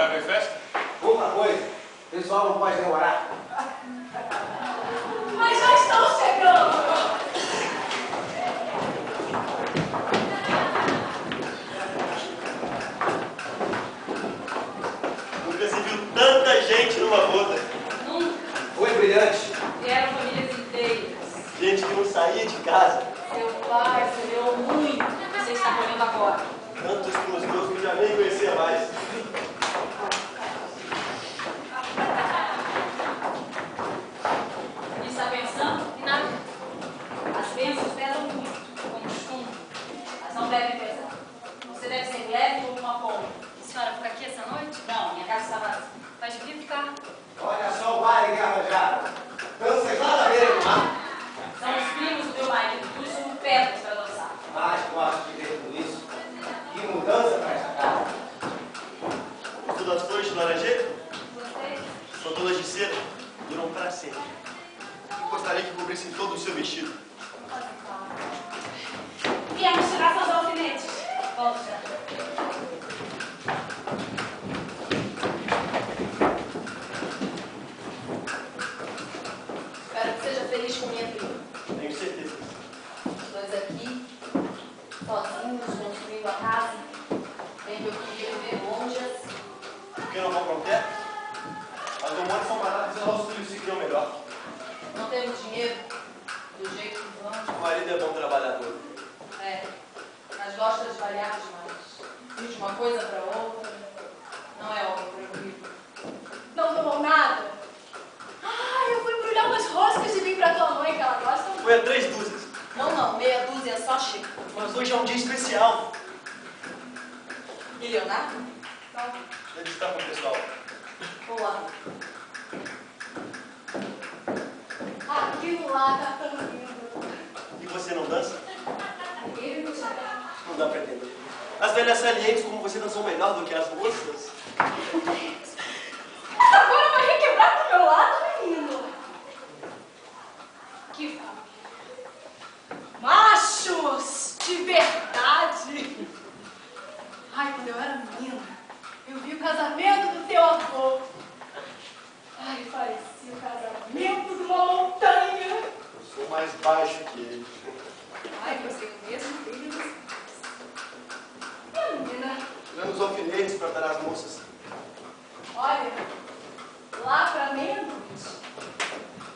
Já veio festa? Pouca coisa. O pessoal não pode demorar. Mas já estão chegando! Nunca se viu tanta gente numa boda. Nunca. Foi brilhante. Vieram famílias inteiras. Gente que não saía de casa. Seu pai semeou muito. Você está colhendo agora. Tantos com os meus que já nem conhecia mais. E está pensando em nada. As bênçãos pesam muito, como costume. Mas não devem pesar. Você deve ser leve como uma pomba. A senhora fica aqui essa noite? Não, minha casa está vazia. Mas devia ficar. Olha só o baile que arranjaram. Danças nada a ver com o mar. São os primos do meu marido. Tudo pedras para dançar. Mas gosto de ver tudo isso. Que mudança para essa casa. Gostou das flores de laranjeira? Gostei. São todas de cera. Duram para sempre. Eu gostaria que cobrissem todo o seu vestido. Viemos tirar seus alfinetes. Volte já. Espero que seja feliz com minha prima. Tenho certeza. Os dois aqui, sozinhos, construindo a casa. Bem que eu queria viver longe assim. Por que não vão para o teto? As hormônios são baratas e nossos filhos se criam melhor. Não temos dinheiro do jeito que vamos. O marido é bom trabalhador. É, mas gosta de variar demais. Ir de uma coisa para outra. Não é homem tranquilo. Não tomou nada? Ah, eu fui embrulhar umas roscas de vinho pra tua mãe, que ela gosta muito. Foi a 3 dúzias. Não, meia dúzia só chega. Mas hoje é um dia especial. E Leonardo? Ele está com o pessoal. Vou lá. Aquilo lá tá tão lindo. E você não dança? Ele me chama. Não dá para entender. As velhas salientes, como você dançou melhor do que as moças. Agora vai requebrar do meu lado, menino. Que fala. Machos de verdade. Ai, quando eu era menina, eu vi o casamento do teu avô. Ai, parecia o casamento de uma montanha. Eu sou mais baixo que ele. Ai, você o mesmo filho dos pais. E a menina? Tivemos alfinetes para dar às moças. Olha, lá pra meia-noite,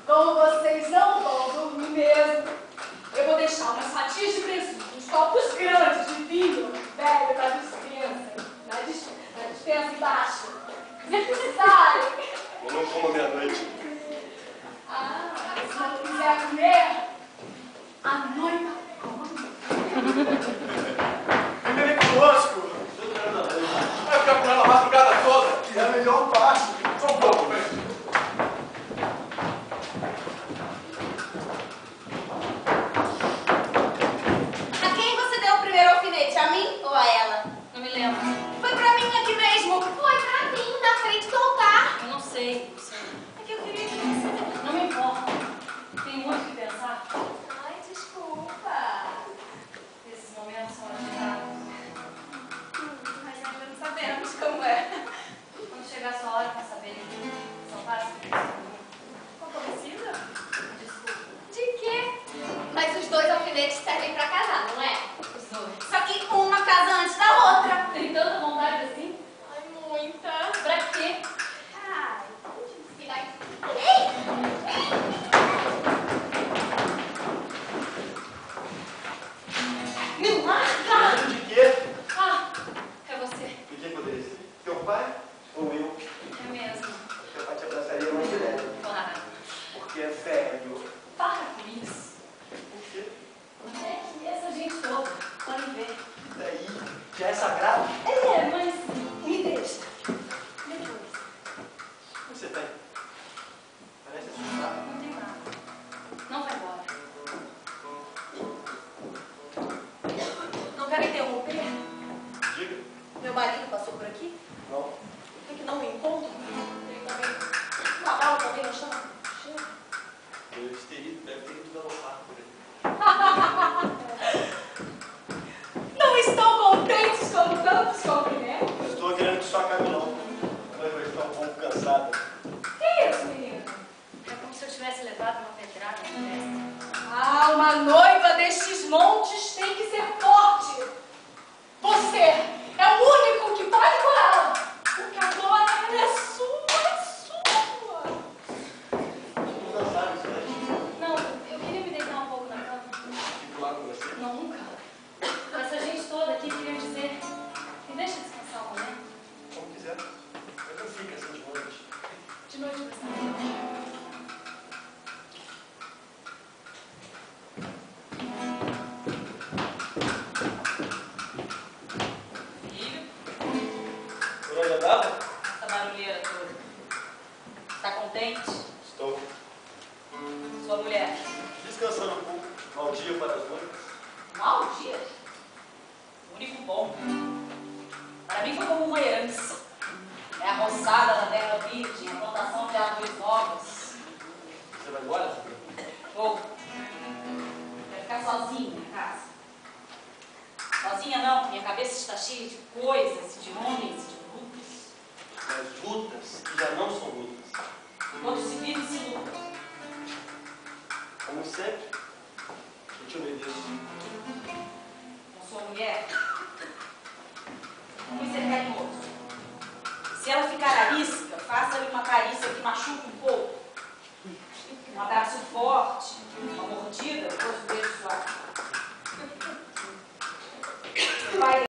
como vocês não vão dormir mesmo, eu vou deixar umas fatias de presunto, uns copos grandes de vinho velho pra dispensa, na dispensa embaixo. Se precisarem. Eu não como meia-noite. Ah, se não quiser comer, a noiva come. Vem conosco. Vai ficar com ela a madrugada toda. É a melhor parte. Só um pouco, velho. A quem você deu o primeiro alfinete? A mim ou a ela? Não me lembro. Foi pra mim aqui mesmo. Foi pra mim, na frente do altar. Eu não sei, não sei. É que eu queria que você... Não me importa. Tenho muito o que pensar. Ai, desculpa. Esses momentos são agitados. Mas ainda não sabemos como é. Quando chegar a sua hora para saber, são fáceis. Comprometida? Desculpa. De quê? Mas os dois alfinetes servem pra casar, não é? Os dois. Só que uma casa antes da outra. Tem tanta vontade assim? Ai, muita. Pra quê? Ai, que vai... Ei! Me larga! Medo de quê? Ah, é você. De quem poderia ser? Teu pai ou eu? É mesmo. Teu pai te abraçaria mais direto. Claro. Porque é velho. Para com isso. Por quê? É que essa gente toda pode ver. E daí? Já é sagrado? É, mas me deixa. Depois. O que você tem? Parece assustado. Não tem nada. Não vai embora. Não quero interromper. Diga. Meu marido passou por aqui? Não. Por que não me encontra? Ele também... Natal também não chama? Chega. Deve ter ido galopar por aí. Não estão contentes com tantos cumprimentos? Estou querendo que isso acabe não. noiva destes montes tem que ser forte. Você é o único que pode curá-la. Porque agora ela é sua. Vamos dançar isso, né? Não, eu queria me deitar um pouco na cama. Fico lá com você. Nunca. Com essa gente toda aqui, queria dizer, me deixa descansar um momento. Como quiser. Mas não fica assim de noite. De noite vai estar melhor. Filho, Por onde andava? essa barulheira toda. Está contente? Estou. Sua mulher? Descansando um pouco. Mau dia para as noivas. Mau dia? O único bom. Para mim foi como uma herança. É a roçada da terra virgem, a plantação de árvores novas. Você vai embora? Vou. Quero ficar sozinha em casa. Sozinha não, minha cabeça está cheia de coisas, de homens, de lutas. Mas lutas que já não são lutas. Enquanto se vive, se luta. Como sempre, eu te obedeço. Com sua mulher, vamos ser carinhoso. Se ela ficar arisca, faça-lhe uma carícia que machuque um pouco. Um abraço forte, uma mordida, depois um beijo suave. Vai